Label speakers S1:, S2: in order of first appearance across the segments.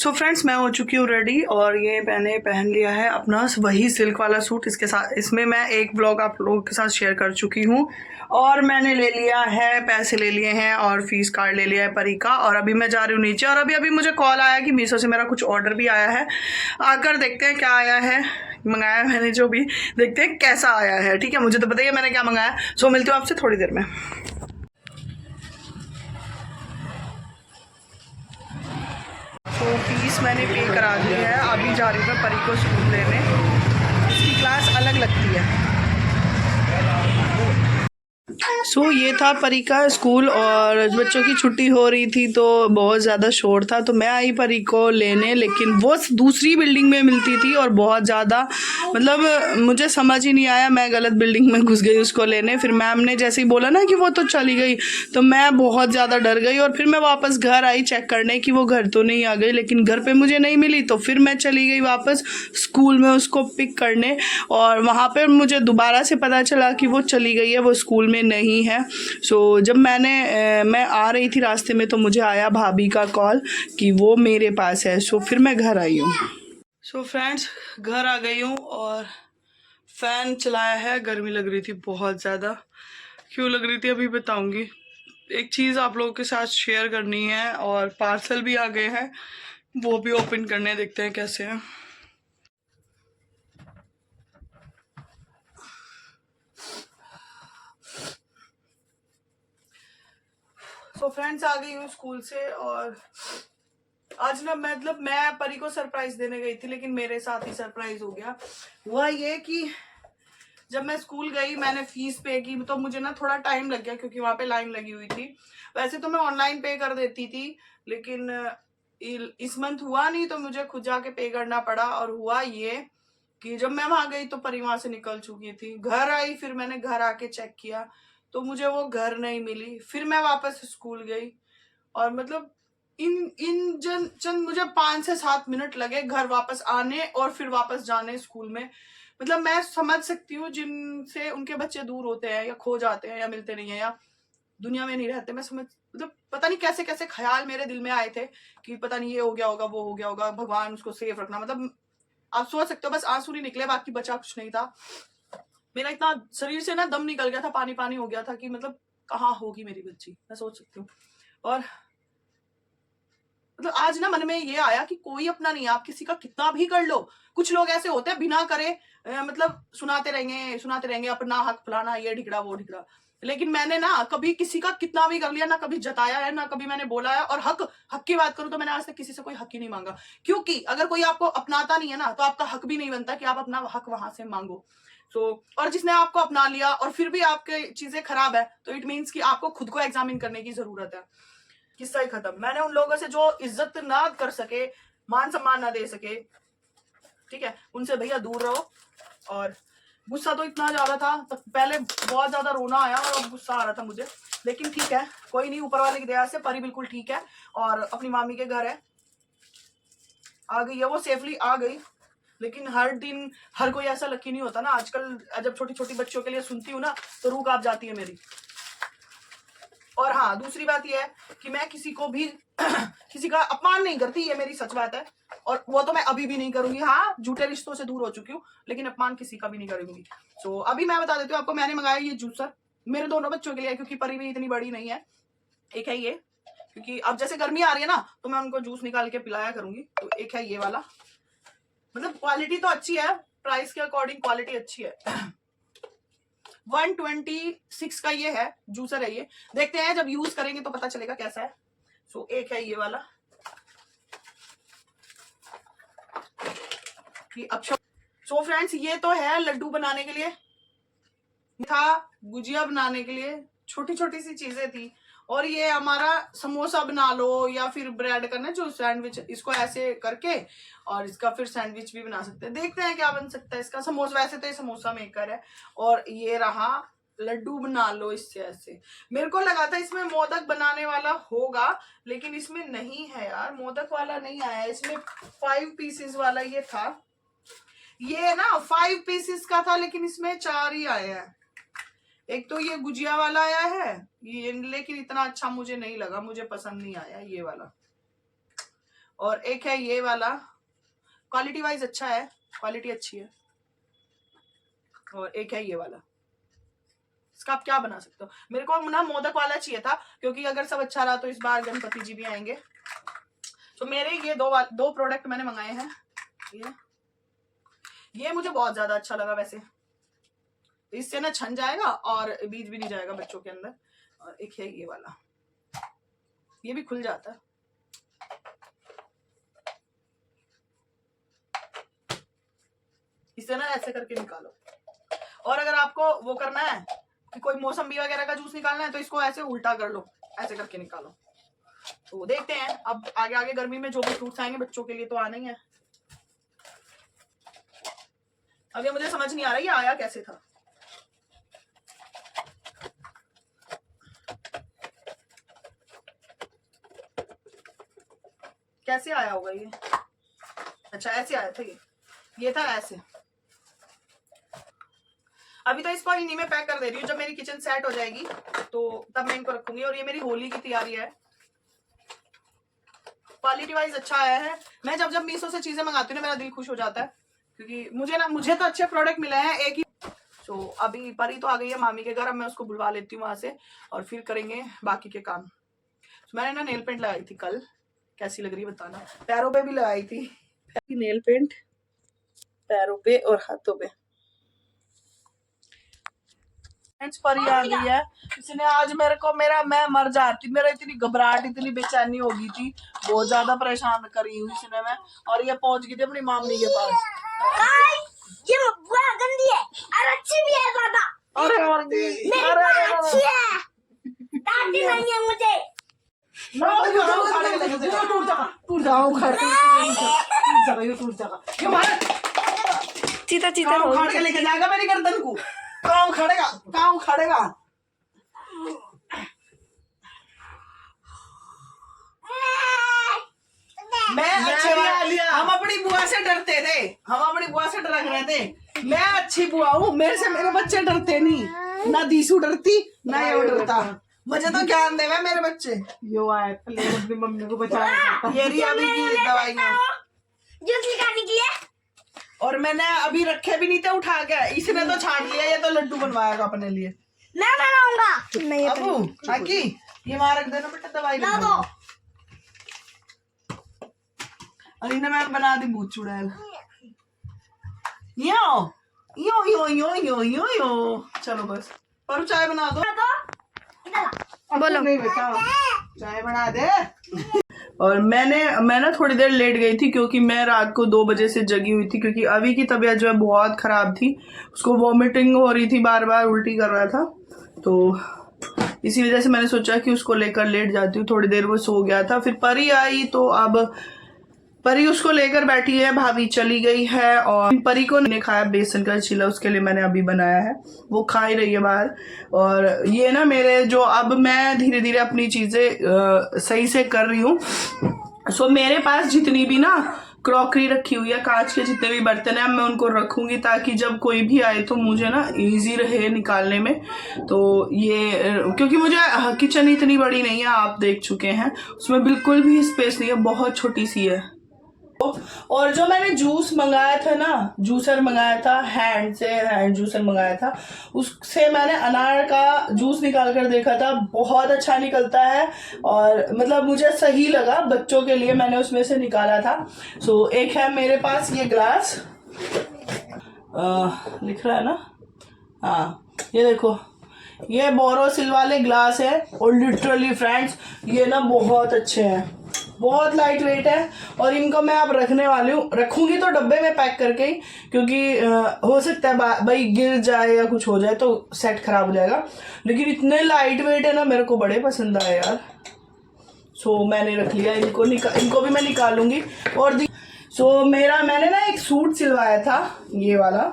S1: So friends, मैं हो चुकी हूँ रेडी और ये मैंने पहन लिया है अपना वही सिल्क वाला सूट। इसके साथ इसमें मैं एक ब्लॉग आप लोगों के साथ शेयर कर चुकी हूँ और मैंने ले लिया है, पैसे ले लिए हैं और फीस कार्ड ले लिया है परी का। और अभी मैं जा रही हूँ नीचे और अभी मुझे कॉल आया कि मीशो से मेरा कुछ ऑर्डर भी आया है। आकर देखते हैं क्या आया है। मंगाया मैंने जो भी, देखते हैं कैसा आया है। ठीक है, मुझे तो बताइए मैंने क्या मंगाया। सो मिलती हूँ आपसे थोड़ी देर में। तो फीस मैंने पे करा दी है। अभी जा रही हूँ मैं परी को स्कूल लेने। इसकी क्लास अलग लगती है। सो ये था परी का स्कूल और बच्चों की छुट्टी हो रही थी तो बहुत ज़्यादा शोर था, तो मैं आई परी को लेने, लेकिन वो दूसरी बिल्डिंग में मिलती थी और बहुत ज़्यादा मतलब मुझे समझ ही नहीं आया, मैं गलत बिल्डिंग में घुस गई उसको लेने। फिर मैम ने जैसे ही बोला ना कि वो तो चली गई, तो मैं बहुत ज़्यादा डर गई और फिर मैं वापस घर आई चेक करने कि वो घर तो नहीं आ गई, लेकिन घर पर मुझे नहीं मिली। तो फिर मैं चली गई वापस स्कूल में उसको पिक करने और वहाँ पर मुझे दोबारा से पता चला कि वो चली गई है, वो स्कूल में नहीं है। सो जब मैं आ रही थी रास्ते में तो मुझे आया भाभी का कॉल कि वो मेरे पास है। सो फिर मैं घर आई हूँ। सो फ्रेंड्स, घर आ गई हूँ और फैन चलाया है। गर्मी लग रही थी बहुत ज़्यादा। क्यों लग रही थी अभी बताऊंगी। एक चीज़ आप लोगों के साथ शेयर करनी है और पार्सल भी आ गए हैं, वो भी ओपन करने, देखते हैं कैसे हैं। सो फ्रेंड्स, आ गई हूँ स्कूल से और आज ना मतलब मैं परी को सरप्राइज देने गई थी, लेकिन मेरे साथ ही सरप्राइज हो गया। हुआ ये कि जब मैं स्कूल गई मैंने फीस पे की तो मुझे ना थोड़ा टाइम लग गया क्योंकि वहां पे लाइन लगी हुई थी। वैसे तो मैं ऑनलाइन पे कर देती थी, लेकिन इस मंथ हुआ नहीं तो मुझे खुद जाके पे करना पड़ा। और हुआ ये कि जब मैं वहां गई तो परी वहां से निकल चुकी थी। घर आई, फिर मैंने घर आके चेक किया तो मुझे वो घर नहीं मिली। फिर मैं वापस स्कूल गई और मतलब इन चंद मुझे 5 से 7 मिनट लगे घर वापस आने और फिर वापस जाने स्कूल में। मतलब मैं समझ सकती हूँ जिनसे उनके बच्चे दूर होते हैं या खो जाते हैं या मिलते नहीं है या दुनिया में नहीं रहते। मैं समझ मतलब पता नहीं कैसे कैसे ख्याल मेरे दिल में आए थे कि पता नहीं ये हो गया होगा, वो हो गया होगा, भगवान उसको सेफ रखना। मतलब आप सोच सकते हो, बस आंसू नहीं निकले, बाकी बचा कुछ नहीं था। मेरा इतना शरीर से ना दम निकल गया था, पानी पानी हो गया था कि मतलब कहाँ होगी मेरी बच्ची, मैं सोच सकती हूँ। और मतलब आज ना मन में ये आया कि कोई अपना नहीं है, आप किसी का कितना भी कर लो। कुछ लोग ऐसे होते हैं बिना करे मतलब सुनाते रहेंगे अपना हक फलाना, ये ढिकड़ा वो ढिकड़ा। लेकिन मैंने ना कभी किसी का कितना भी कर लिया, ना कभी जताया है ना कभी मैंने बोला है। और हक की बात करूं तो मैंने आज तक किसी से कोई हक ही नहीं मांगा, क्योंकि अगर कोई आपको अपनाता नहीं है ना तो आपका हक भी नहीं बनता कि आप अपना हक वहां से मांगो। और जिसने आपको अपना लिया और फिर भी आपके चीजें खराब है तो इट मीन्स कि आपको खुद को एग्जामिन करने की जरूरत है। किस्सा ही खत्म। मैंने उन लोगों से जो इज्जत ना कर सके, मान सम्मान ना दे सके, ठीक है, उनसे भैया दूर रहो। और गुस्सा तो इतना ज्यादा था तो पहले बहुत ज्यादा रोना आया और गुस्सा आ रहा था मुझे, लेकिन ठीक है, कोई नहीं, ऊपर वाले की दया से परी बिल्कुल ठीक है और अपनी मामी के घर है, आ गई है वो, सेफली आ गई। लेकिन हर दिन हर कोई ऐसा लकी नहीं होता ना। आजकल जब छोटी छोटी बच्चों के लिए सुनती हूँ ना तो रूह कांप जाती है मेरी। और हाँ, दूसरी बात यह है कि मैं किसी को भी किसी का अपमान नहीं करती, ये मेरी सच बात है और वो तो मैं अभी भी नहीं करूंगी। हाँ, झूठे रिश्तों से दूर हो चुकी हूँ, लेकिन अपमान किसी का भी नहीं करूंगी। सो अभी मैं बता देती हूँ आपको, मैंने मंगाया ये जूसर मेरे दोनों बच्चों के लिए, क्योंकि परी भी इतनी बड़ी नहीं है। एक है ये, क्योंकि अब जैसे गर्मी आ रही है ना तो मैं उनको जूस निकाल के पिलाया करूंगी। तो एक है ये वाला, मतलब क्वालिटी तो अच्छी है, प्राइस के अकॉर्डिंग क्वालिटी अच्छी है। 126 का ये है, जूसर है ये। देखते हैं जब यूज करेंगे तो पता चलेगा कैसा है। सो एक है ये वाला, ये अब सो फ्रेंड्स, ये तो है लड्डू बनाने के लिए था, गुजिया बनाने के लिए, छोटी छोटी सी चीजें थी। और ये हमारा समोसा बना लो या फिर ब्रेड का ना जो सैंडविच, इसको ऐसे करके और इसका फिर सैंडविच भी बना सकते हैं। देखते हैं क्या बन सकता है इसका। समोसा, वैसे तो ये समोसा मेकर है। और ये रहा लड्डू बना लो इससे ऐसे। मेरे को लगा था इसमें मोदक बनाने वाला होगा, लेकिन इसमें नहीं है यार, मोदक वाला नहीं आया। इसमें 5 पीसेस वाला ये था। ये ना 5 पीसेस का था, लेकिन इसमें 4 ही आए हैं। एक तो ये गुजिया वाला आया है ये, लेकिन इतना अच्छा मुझे नहीं लगा, मुझे पसंद नहीं आया ये वाला। और एक है ये वाला, क्वालिटी वाइज अच्छा है, क्वालिटी अच्छी है। और एक है ये वाला, इसका आप क्या बना सकते हो। मेरे को ना मोदक वाला चाहिए था, क्योंकि अगर सब अच्छा रहा तो इस बार गणपति जी भी आएंगे। तो मेरे ये दो प्रोडक्ट मैंने मंगाए हैं। ये मुझे बहुत ज्यादा अच्छा लगा वैसे, इससे ना छन जाएगा और बीज भी नहीं जाएगा बच्चों के अंदर। और एक है ये वाला, ये भी खुल जाता है। इसे ना ऐसे करके निकालो। और अगर आपको वो करना है कि कोई मौसम्बी वगैरह का जूस निकालना है तो इसको ऐसे उल्टा कर लो, ऐसे करके निकालो। तो देखते हैं अब आगे आगे गर्मी में जो भी फ्रूट्स आएंगे बच्चों के लिए तो आना ही है। अब ये मुझे समझ नहीं आ रहा ये आया कैसे था। कैसे आया होगा ये? अच्छा ऐसे आया था ये था ऐसे। अभी तो इसको इन्हीं में पैक कर दे रही हूँ, जब मेरी किचन सेट हो जाएगी तो तब मैं इनको रखूंगी। और ये मेरी होली की तैयारी है। क्वालिटी वाइज अच्छा आया है। मैं जब मीशो से चीजें मंगाती हूँ ना मेरा दिल खुश हो जाता है, क्योंकि मुझे तो अच्छे प्रोडक्ट मिले हैं एक ही। तो अभी परी तो आ गई है मामी के घर, अब मैं उसको बुलवा लेती हूँ वहां से और फिर करेंगे बाकी के काम। तो मैंने ना नेल पेंट लगाई थी कल, कैसी लग रही है बताना। पैरों पे भी लगाई थी नेल पेंट, पैरों पे और हाथों पे। परी आ गई है, इसने आज मेरे को मैं मर जाती, मेरा इतनी घबराहट इतनी बेचैनी हो गई थी, बहुत ज्यादा परेशान करी हुई इसने मैं। और ये पहुंच गई थी अपनी मामी के पास।
S2: ये बुआ गंदी है और अच्छी भी है दादा।
S1: अरे
S2: अच्छी है, डांटी नहीं है मुझे।
S1: चीता उखाड़ के लेके जाएगा मेरी गर्दन को। कहाँ खड़ेगा हम अपनी बुआ से डरते थे, हम अपनी बुआ से डर रहे थे। मैं अच्छी बुआ हूँ, मेरे से मेरे बच्चे डरते नहीं, ना दीसू डरती ना ये डरता। मुझे तो ज्ञान देवे मेरे बच्चे। यो आए अपनी मम्मी को बचाया। ये रही अभी की दवाइयाँ
S2: जूस निकालने के लिए।
S1: और मैंने अभी रखे भी नहीं थे उठा के, इसने तो छाट लिया। ये तो लड्डू बनवाएगा अपने लिए।
S2: मैं बनाऊंगा। नहीं
S1: अबू हाकी ये वहां रख देना बेटा, दवाई
S2: ला दो।
S1: और इन्हें मैं बना दी भूत चुड़ैल। यो यो यो यो यो यो यो। चलो बस पर चाय बना दो। बोलो नहीं बेटा, चाय बना दे। और मैं ना थोड़ी देर लेट गई थी, क्योंकि मैं रात को 2 बजे से जगी हुई थी, क्योंकि अभी की तबीयत जो है बहुत खराब थी। उसको वॉमिटिंग हो रही थी, बार बार उल्टी कर रहा था। तो इसी वजह से मैंने सोचा कि उसको लेकर लेट जाती हूँ। थोड़ी देर वो सो गया था, फिर परी आई तो अब परी उसको लेकर बैठी है, भाभी चली गई है। और परी को मैंने खाया बेसन का चीला, उसके लिए मैंने अभी बनाया है, वो खा ही रही है बाहर। और ये ना मेरे जो अब मैं धीरे धीरे अपनी चीजें सही से कर रही हूँ। सो मेरे पास जितनी भी ना क्रॉकरी रखी हुई है, कांच के जितने भी बर्तन है, मैं उनको रखूंगी ताकि जब कोई भी आए तो मुझे ना इजी रहे निकालने में। तो ये क्योंकि मुझे किचन इतनी बड़ी नहीं है, आप देख चुके हैं, उसमें बिल्कुल भी स्पेस नहीं है, बहुत छोटी सी है। और जो मैंने जूस मंगाया था ना, जूसर मंगाया था, हैंड जूसर मंगाया था, उससे मैंने अनार का जूस निकाल कर देखा था, बहुत अच्छा निकलता है। और मतलब मुझे सही लगा, बच्चों के लिए मैंने उसमें से निकाला था। सो एक है मेरे पास ये ग्लास, लिख रहा है ना, हाँ ये देखो, ये बोरोसिल वाले ग्लास है। और लिटरली फ्रेंड्स ये ना बहुत अच्छे हैं, बहुत लाइट वेट है। और इनको मैं अब रखने वाली हूँ, रखूंगी तो डब्बे में पैक करके ही, क्योंकि हो सकता है भाई गिर जाए या कुछ हो जाए तो सेट खराब हो जाएगा। लेकिन इतने लाइट वेट है ना, मेरे को बड़े पसंद आए यार। सो मैंने रख लिया इनको भी मैं निकालूंगी। और मैंने ना एक सूट सिलवाया था, ये वाला,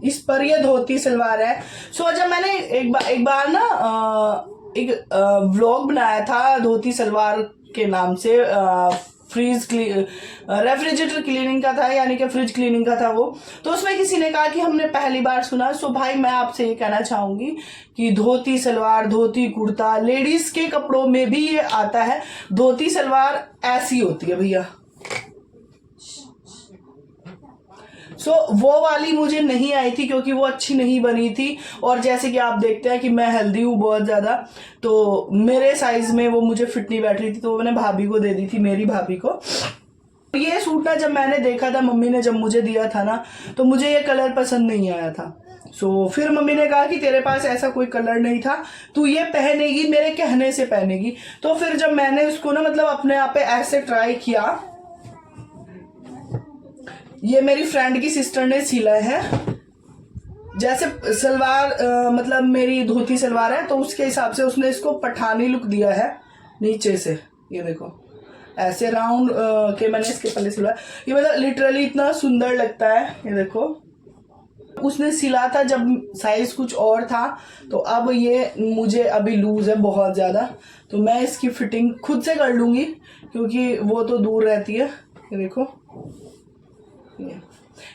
S1: इस पर ये धोती सलवार है। सो जब मैंने एक बार ना एक व्लॉग बनाया था धोती सलवार के नाम से रेफ्रिजरेटर क्लीनिंग का था, यानी कि फ्रिज क्लीनिंग का था वो। तो उसमें किसी ने कहा कि हमने पहली बार सुना। सो भाई मैं आपसे ये कहना चाहूंगी कि धोती सलवार, धोती कुर्ता, लेडीज के कपड़ों में भी ये आता है। धोती सलवार ऐसी होती है भैया। सो वो वाली मुझे नहीं आई थी क्योंकि वो अच्छी नहीं बनी थी। और जैसे कि आप देखते हैं कि मैं हेल्दी हूँ बहुत ज़्यादा, तो मेरे साइज में वो मुझे फिट नहीं बैठ रही थी, तो मैंने भाभी को दे दी थी, मेरी भाभी को। ये सूट ना जब मैंने देखा था, मम्मी ने जब मुझे दिया था ना, तो मुझे ये कलर पसंद नहीं आया था। सो फिर मम्मी ने कहा कि तेरे पास ऐसा कोई कलर नहीं था, तू ये पहनेगी, मेरे कहने से पहनेगी। तो फिर जब मैंने उसको ना मतलब अपने आप पे ऐसे ट्राई किया, ये मेरी फ्रेंड की सिस्टर ने सिला है। जैसे सलवार मतलब मेरी धोती सलवार है, तो उसके हिसाब से उसने इसको पठानी लुक दिया है नीचे से। ये देखो ऐसे राउंड के मैंने इसके पल्ले सिलवाया। ये मतलब लिटरली इतना सुंदर लगता है। ये देखो उसने सिला था जब साइज कुछ और था, तो अब ये मुझे अभी लूज है बहुत ज़्यादा, तो मैं इसकी फिटिंग खुद से कर लूँगी क्योंकि वो तो दूर रहती है। ये देखो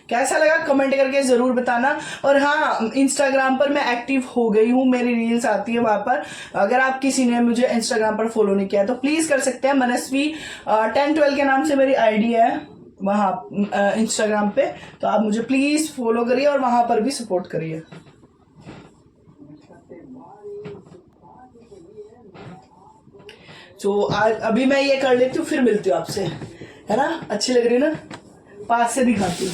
S1: कैसा लगा कमेंट करके जरूर बताना। और हाँ, इंस्टाग्राम पर मैं एक्टिव हो गई हूँ, मेरी रील्स आती है वहां पर। अगर आप किसी ने मुझे इंस्टाग्राम पर फॉलो नहीं किया तो प्लीज कर सकते हैं। मनस्वी 1012 के नाम से मेरी आईडी है वहां इंस्टाग्राम पे, तो आप मुझे प्लीज फॉलो करिए और वहां पर भी सपोर्ट करिए। तो आज अभी मैं ये कर लेती हूँ, फिर मिलती हूँ आपसे, है ना। अच्छी लग रही है ना, पास से दिखाती हूँ।